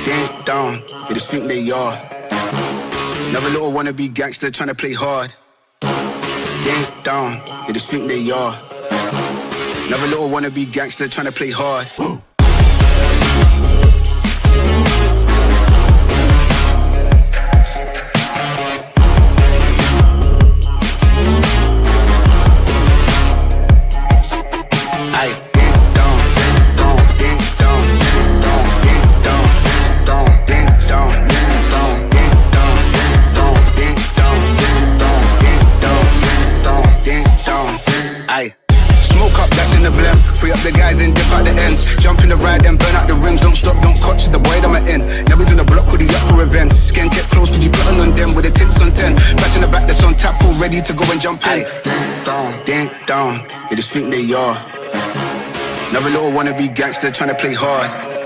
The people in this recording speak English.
ding dong, they just think they are. Another little wannabe gangster trying to play hard. Ding dong, they just think they are. Another little wannabe gangster trying to play hard. Woo. Free up the guys and dip out the ends. Jump in the ride and burn out the rims. Don't stop, don't coach the boy that I'm in. Now he's on the block with the up for events. Skin get close, could you put on them with the tits on 10. Back in the back that's on tap, all ready to go and jump in. Ding dong, they just think they are. Another little wannabe gangster trying to play hard.